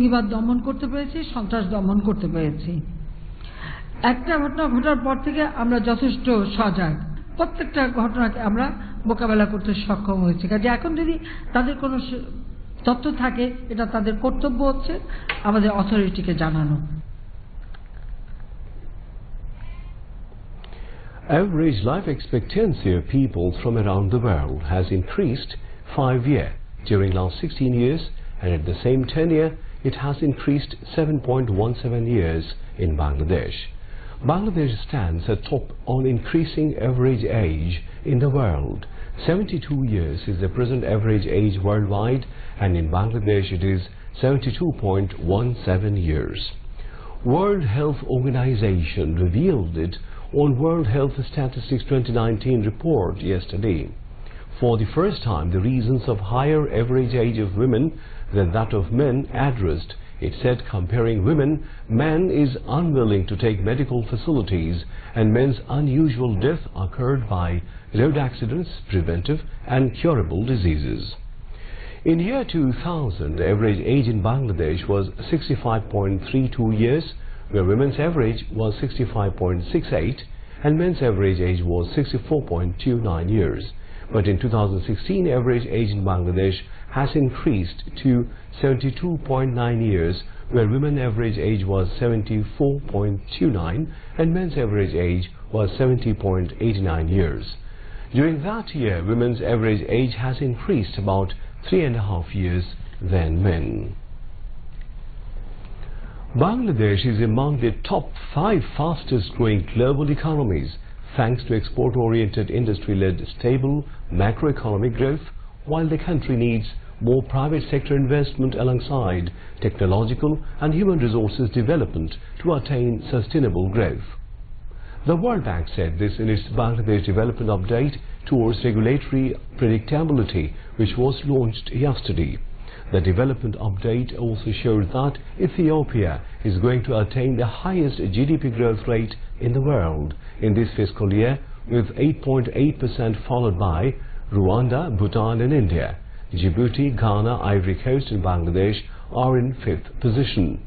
বিবাদ দমন করতে পেরেছি, সন্ত্রাস দমন করতে পেরেছি। একটা ঘটনা ঘটার পর থেকে আমরা যথেষ্ট সজাগ, প্রত্যেকটা ঘটনাকে আমরা মোকাবেলা করতে সক্ষম হয়েছি। কাজে এখন যদি তাদের কোনো তথ্য থাকে, এটা তাদের কর্তব্য হচ্ছে আমাদের অথরিটিকে জানানো। Average life expectancy of people from around the world has increased 5 years during last 16 years, and at the same tenure it has increased 7.17 years in Bangladesh. Bangladesh stands atop on increasing average age in the world. 72 years is the present average age worldwide, and in Bangladesh it is 72.17 years. World Health Organization revealed it on World Health Statistics 2019 report yesterday. For the first time, the reasons of higher average age of women than that of men addressed. It said comparing women, men is unwilling to take medical facilities, and men's unusual death occurred by road accidents, preventive and curable diseases. In year 2000, the average age in Bangladesh was 65.32 years, where women's average was 65.68 and men's average age was 64.29 years. But in 2016, average age in Bangladesh has increased to 72.9 years, where women's average age was 74.29 and men's average age was 70.89 years. During that year, women's average age has increased about 3.5 years than men. Bangladesh is among the top 5 fastest growing global economies thanks to export-oriented industry-led stable macroeconomic growth, while the country needs more private sector investment alongside technological and human resources development to attain sustainable growth. The World Bank said this in its Bangladesh Development Update towards regulatory predictability, which was launched yesterday. The development update also showed that Ethiopia is going to attain the highest GDP growth rate in the world in this fiscal year, with 8.8%, followed by Rwanda, Bhutan and India. Djibouti, Ghana, Ivory Coast and Bangladesh are in 5th position.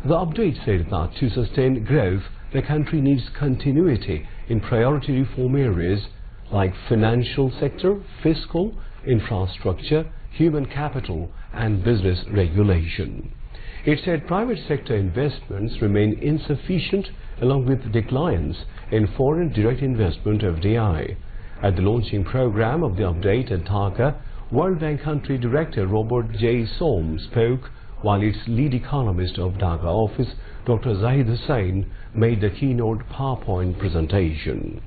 The update said that to sustain growth, the country needs continuity in priority reform areas like financial sector, fiscal, infrastructure, human capital and business regulation. It said private sector investments remain insufficient, along with declines in foreign direct investment FDI. At the launching program of the update at Dhaka, World Bank Country Director Robert J. Soam spoke, while its lead economist of Dhaka office, Dr. Zahid Hussain, made the keynote PowerPoint presentation.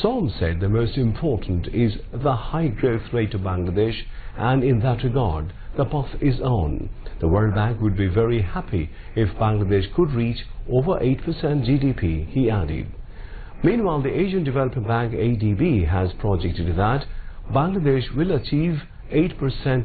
Soam said the most important is the high growth rate of Bangladesh, and in that regard, the path is on. The World Bank would be very happy if Bangladesh could reach over 8% GDP, he added. Meanwhile, the Asian Development Bank ADB has projected that Bangladesh will achieve 8%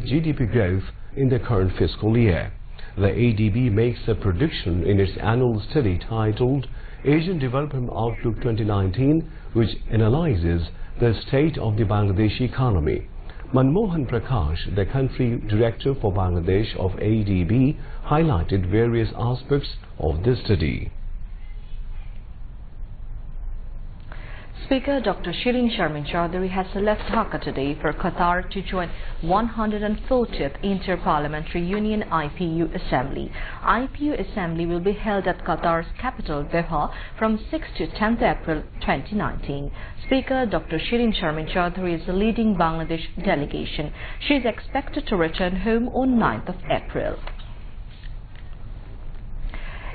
GDP growth in the current fiscal year. The ADB makes a prediction in its annual study titled Asian Development Outlook 2019, which analyzes the state of the Bangladeshi economy. Manmohan Prakash, the country director for Bangladesh of ADB, highlighted various aspects of this study. Speaker Dr. Shirin Sharmin Chaudhary has left Dhaka today for Qatar to join 140th Inter-Parliamentary Union IPU Assembly. IPU Assembly will be held at Qatar's capital Doha from 6 to 10th April 2019. Speaker Dr. Shirin Sharmin Chaudhary is leading Bangladesh delegation. She is expected to return home on 9th of April.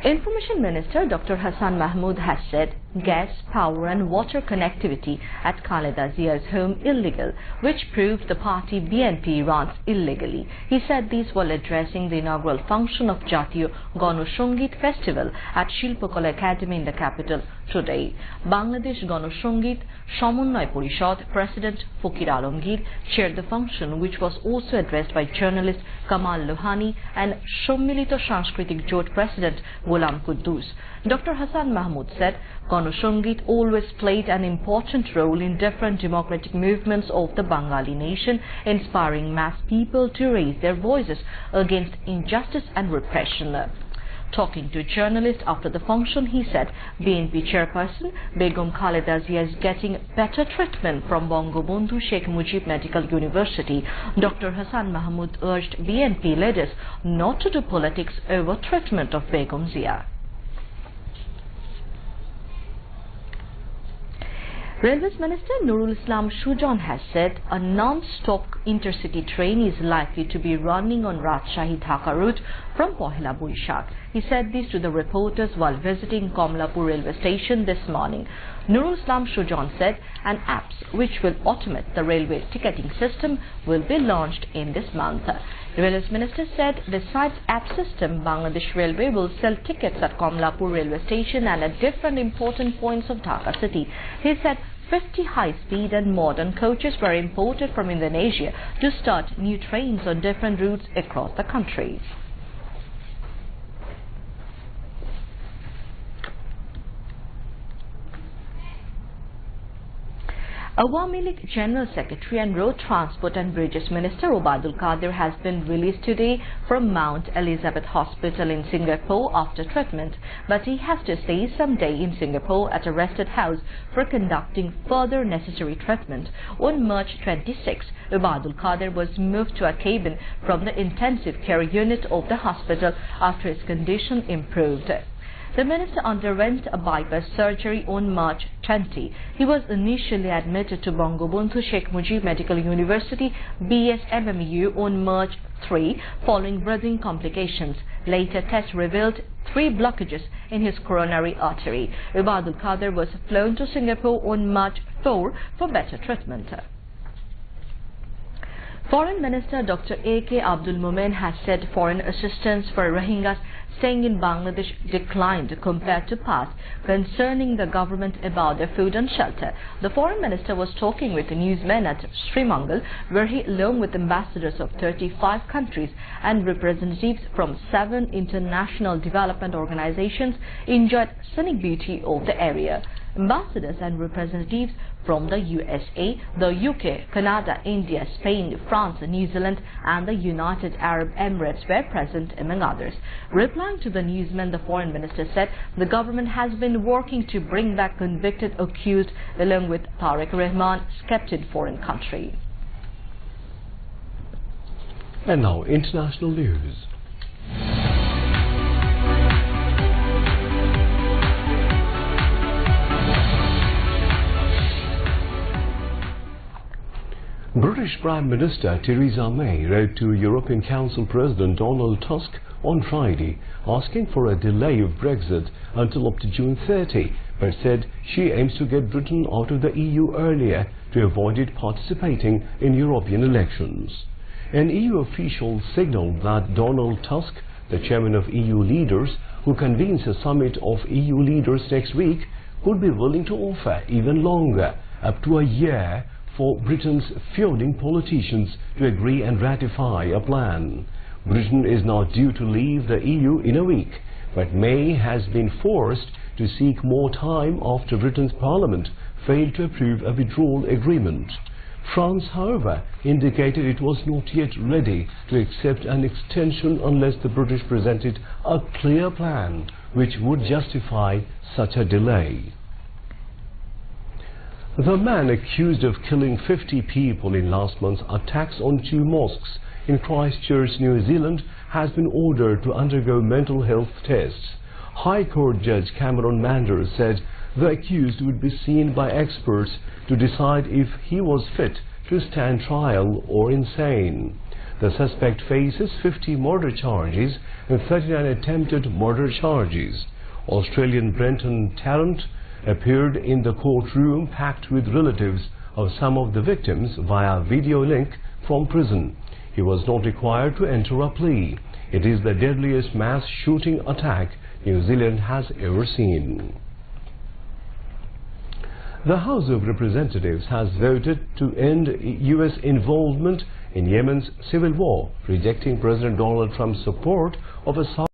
Information Minister Dr. Hassan Mahmood has said gas, power and water connectivity at Khaleda Zia's home illegal, which proved the party BNP runs illegally. He said this while addressing the inaugural function of Jatiyo Ganoshongit Festival at Shilpokala Academy in the capital today. Bangladesh Ganoshongit Shomonnoy Porishad President Fokir Alamgir chaired the function, which was also addressed by journalist Kamal Lohani and Shommilito Sanskritik Jot President Ghulam Quddus. Dr. Hassan Mahmood said Ganasangit always played an important role in different democratic movements of the Bengali nation, inspiring mass people to raise their voices against injustice and repression. Talking to journalists after the function, he said BNP chairperson Begum Khaleda Zia is getting better treatment from Bangabandhu Sheikh Mujib Medical University. Dr. Hassan Mahmood urged BNP leaders not to do politics over treatment of Begum Zia. Railways Minister Nurul Islam Sujan has said a non-stop intercity train is likely to be running on Rajshahi-Dhaka route from Pohila Boishakh. He said this to the reporters while visiting Komlapur railway station this morning. Nurul Islam Sujan said an app which will automate the railway ticketing system will be launched in this month. The Railways Minister said besides app system, Bangladesh Railway will sell tickets at Komlapur railway station and at different important points of Dhaka city. He said 50 high-speed and modern coaches were imported from Indonesia to start new trains on different routes across the country. Awami League General Secretary and Road Transport and Bridges Minister Obadul Qadir has been released today from Mount Elizabeth Hospital in Singapore after treatment, but he has to stay some day in Singapore at a rested house for conducting further necessary treatment. On March 26, Obadul Qadir was moved to a cabin from the intensive care unit of the hospital after his condition improved. The minister underwent a bypass surgery on March 20. He was initially admitted to Bangabandhu Sheikh Mujib Medical University BSMMU on March 3 following breathing complications. Later tests revealed 3 blockages in his coronary artery. Obadul Qadir was flown to Singapore on March 4 for better treatment. Foreign Minister Dr. A.K. Abdul Momen has said foreign assistance for Rohingyas staying in Bangladesh declined compared to past, concerning the government about their food and shelter. The foreign minister was talking with the newsmen at Srimangal, where he, along with ambassadors of 35 countries and representatives from 7 international development organizations, enjoyed scenic beauty of the area. Ambassadors and representatives from the USA, the UK, Canada, India, Spain, France, New Zealand and the United Arab Emirates were present, among others. Replying to the newsmen, the foreign minister said the government has been working to bring back convicted accused along with Tariq Rahman, captured foreign country. And now international news. British Prime Minister Theresa May wrote to European Council President Donald Tusk on Friday asking for a delay of Brexit until up to June 30, but said she aims to get Britain out of the EU earlier to avoid it participating in European elections. An EU official signalled that Donald Tusk, the chairman of EU leaders, who convenes a summit of EU leaders next week, could be willing to offer even longer, up to a year, for Britain's feuding politicians to agree and ratify a plan. Britain is now due to leave the EU in a week, but May has been forced to seek more time after Britain's Parliament failed to approve a withdrawal agreement. France, however, indicated it was not yet ready to accept an extension unless the British presented a clear plan which would justify such a delay. The man accused of killing 50 people in last month's attacks on 2 mosques in Christchurch, New Zealand, has been ordered to undergo mental health tests. High Court Judge Cameron Manders said the accused would be seen by experts to decide if he was fit to stand trial or insane. The suspect faces 50 murder charges and 39 attempted murder charges. Australian Brenton Tarrant appeared in the courtroom packed with relatives of some of the victims via video link from prison. He was not required to enter a plea. It is the deadliest mass shooting attack New Zealand has ever seen. The House of Representatives has voted to end U.S. involvement in Yemen's civil war, rejecting President Donald Trump's support of a